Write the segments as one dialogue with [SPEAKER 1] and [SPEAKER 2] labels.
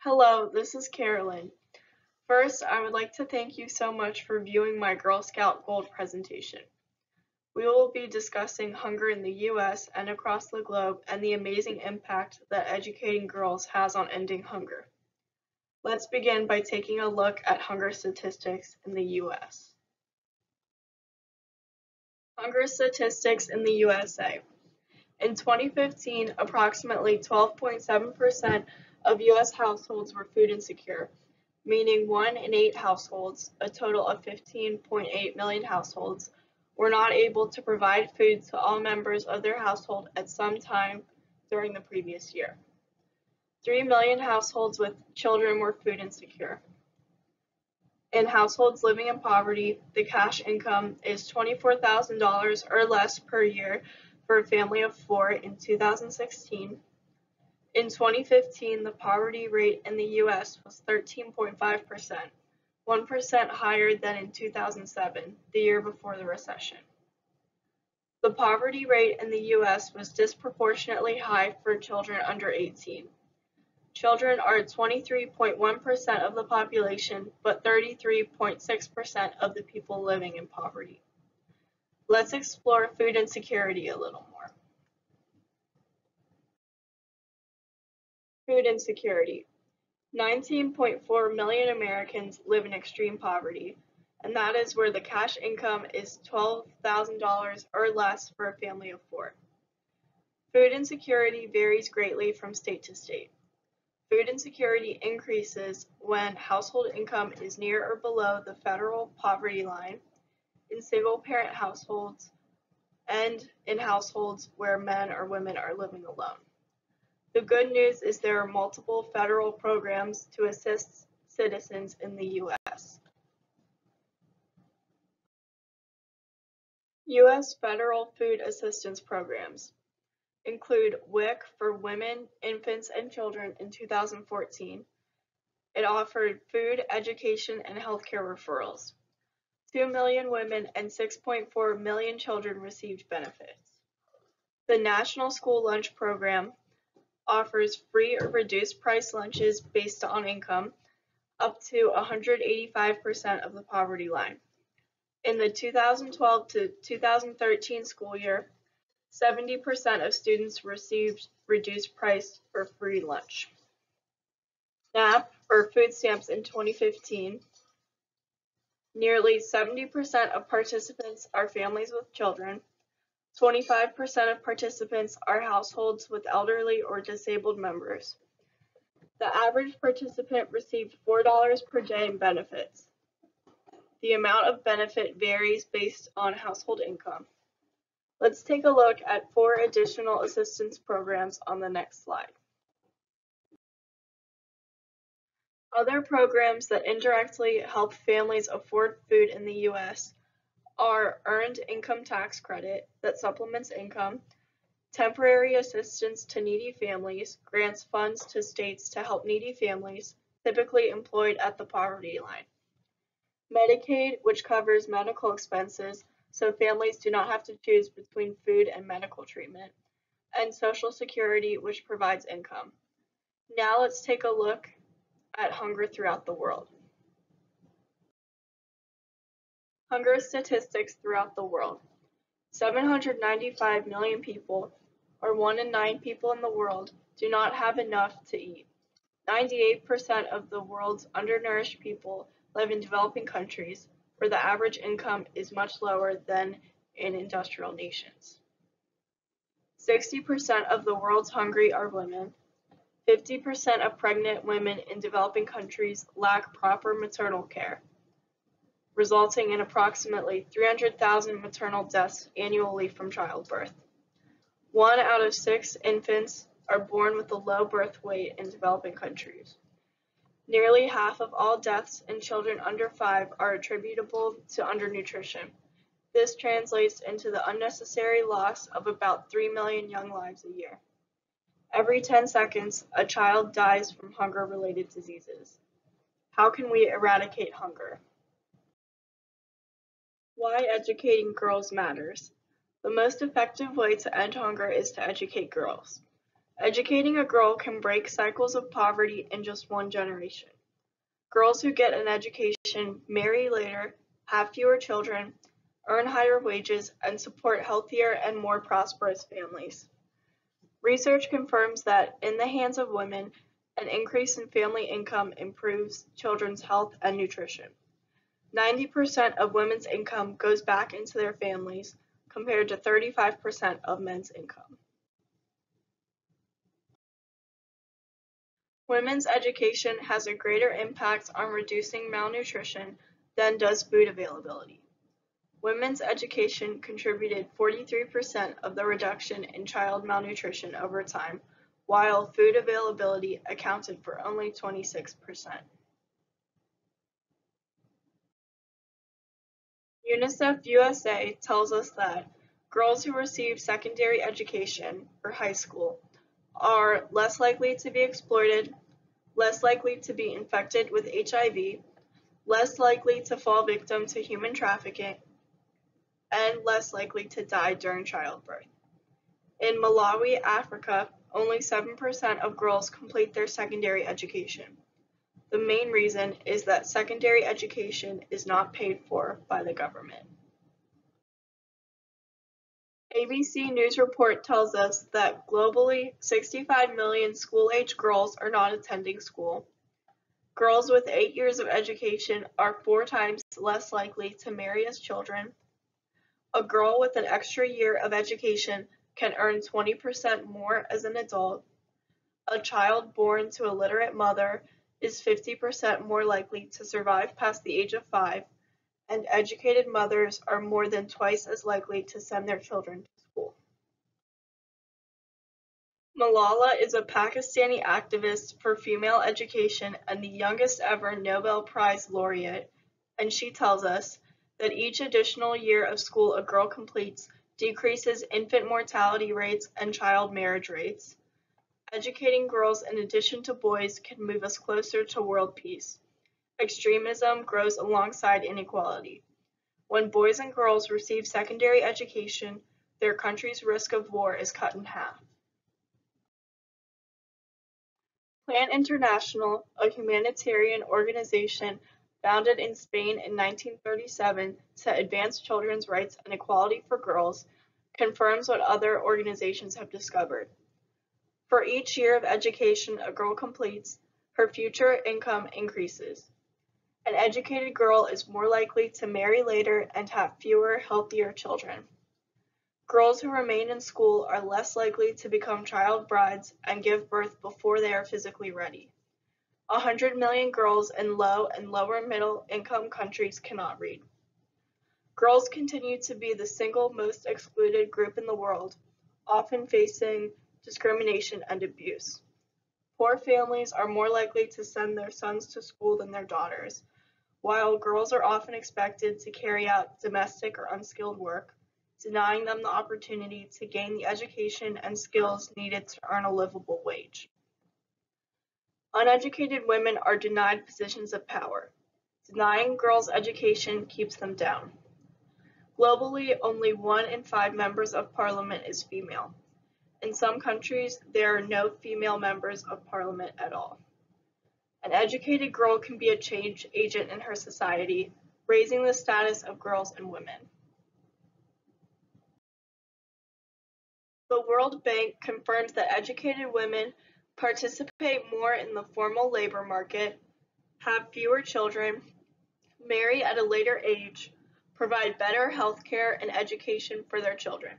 [SPEAKER 1] Hello, this is Carolyn. First, I would like to thank you so much for viewing my Girl Scout Gold presentation. We will be discussing hunger in the US and across the globe and the amazing impact that educating girls has on ending hunger. Let's begin by taking a look at hunger statistics in the US. Hunger statistics in the USA. In 2015, approximately 12.7% of US households were food insecure, meaning 1 in 8 households, a total of 15.8 million households, were not able to provide food to all members of their household at some time during the previous year. 3 million households with children were food insecure. In households living in poverty, the cash income is $24,000 or less per year for a family of 4 in 2016. In 2015, the poverty rate in the US was 13.5%, 1% higher than in 2007, the year before the recession. The poverty rate in the US was disproportionately high for children under 18. Children are 23.1% of the population, but 33.6% of the people living in poverty. Let's explore food insecurity a little more. Food insecurity. 19.4 million Americans live in extreme poverty, and that is where the cash income is $12,000 or less for a family of 4. Food insecurity varies greatly from state to state. Food insecurity increases when household income is near or below the federal poverty line, in single-parent households, and in households where men or women are living alone. The good news is there are multiple federal programs to assist citizens in the U.S. U.S. federal food assistance programs include WIC for women, infants, and children in 2014. It offered food, education, and healthcare referrals. 2 million women and 6.4 million children received benefits. The National School Lunch Program offers free or reduced price lunches based on income, up to 185% of the poverty line. In the 2012 to 2013 school year, 70% of students received reduced price or free lunch. SNAP, or food stamps, in 2015, nearly 70% of participants are families with children. 25% of participants are households with elderly or disabled members. The average participant received $4 per day in benefits. The amount of benefit varies based on household income. Let's take a look at 4 additional assistance programs on the next slide. Other programs that indirectly help families afford food in the U.S. are Earned Income Tax Credit that supplements income, temporary assistance to needy families, grants funds to states to help needy families, typically employed at the poverty line. Medicaid, which covers medical expenses, so families do not have to choose between food and medical treatment, and Social Security, which provides income. Now let's take a look at hunger throughout the world. Hunger statistics throughout the world. 795 million people, or 1 in 9 people in the world, do not have enough to eat. 98% of the world's undernourished people live in developing countries, where the average income is much lower than in industrial nations. 60% of the world's hungry are women. 50% of pregnant women in developing countries lack proper maternal care, resulting in approximately 300,000 maternal deaths annually from childbirth. 1 out of 6 infants are born with a low birth weight in developing countries. Nearly half of all deaths in children under 5 are attributable to undernutrition. This translates into the unnecessary loss of about 3 million young lives a year. Every 10 seconds, a child dies from hunger-related diseases. How can we eradicate hunger? Why educating girls matters. The most effective way to end hunger is to educate girls. Educating a girl can break cycles of poverty in just one generation. Girls who get an education marry later, have fewer children, earn higher wages, and support healthier and more prosperous families. Research confirms that in the hands of women, an increase in family income improves children's health and nutrition. 90% of women's income goes back into their families, compared to 35% of men's income. Women's education has a greater impact on reducing malnutrition than does food availability. Women's education contributed 43% of the reduction in child malnutrition over time, while food availability accounted for only 26%. UNICEF USA tells us that girls who receive secondary education, or high school, are less likely to be exploited, less likely to be infected with HIV, less likely to fall victim to human trafficking, and less likely to die during childbirth. In Malawi, Africa, only 7% of girls complete their secondary education. The main reason is that secondary education is not paid for by the government. ABC News report tells us that globally, 65 million school-age girls are not attending school. Girls with 8 years of education are 4 times less likely to marry as children. A girl with an extra year of education can earn 20% more as an adult. A child born to a literate mother is 50% more likely to survive past the age of 5, and educated mothers are more than twice as likely to send their children to school. Malala is a Pakistani activist for female education and the youngest ever Nobel Prize laureate, and she tells us that each additional year of school a girl completes decreases infant mortality rates and child marriage rates. Educating girls in addition to boys can move us closer to world peace. Extremism grows alongside inequality. When boys and girls receive secondary education, their country's risk of war is cut in half. Plan International, a humanitarian organization founded in Spain in 1937 to advance children's rights and equality for girls, confirms what other organizations have discovered. For each year of education a girl completes, her future income increases. An educated girl is more likely to marry later and have fewer, healthier children. Girls who remain in school are less likely to become child brides and give birth before they are physically ready. 100 million girls in low and lower middle income countries cannot read. Girls continue to be the single most excluded group in the world, often facing discrimination and abuse. Poor families are more likely to send their sons to school than their daughters, while girls are often expected to carry out domestic or unskilled work, denying them the opportunity to gain the education and skills needed to earn a livable wage. Uneducated women are denied positions of power. Denying girls education keeps them down. Globally, only 1 in 5 members of parliament is female. In some countries, there are no female members of parliament at all. An educated girl can be a change agent in her society, raising the status of girls and women. The World Bank confirms that educated women participate more in the formal labor market, have fewer children, marry at a later age, provide better health care and education for their children.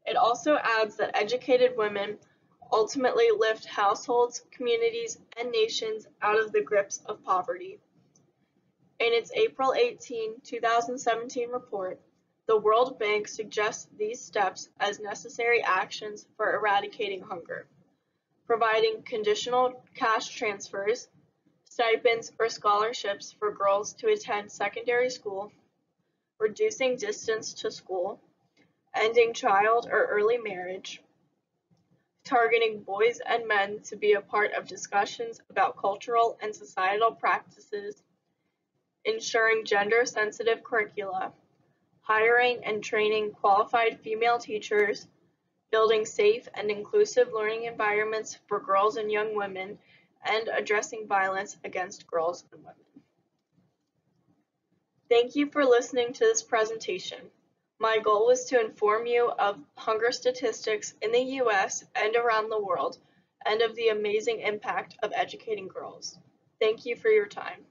[SPEAKER 1] It also adds that educated women ultimately lift households, communities, and nations out of the grips of poverty. In its April 18, 2017 report, the World Bank suggests these steps as necessary actions for eradicating hunger, providing conditional cash transfers, stipends or scholarships for girls to attend secondary school, reducing distance to school, ending child or early marriage, targeting boys and men to be a part of discussions about cultural and societal practices, ensuring gender-sensitive curricula, hiring and training qualified female teachers, building safe and inclusive learning environments for girls and young women, and addressing violence against girls and women. Thank you for listening to this presentation. My goal was to inform you of hunger statistics in the US and around the world, and of the amazing impact of educating girls. Thank you for your time.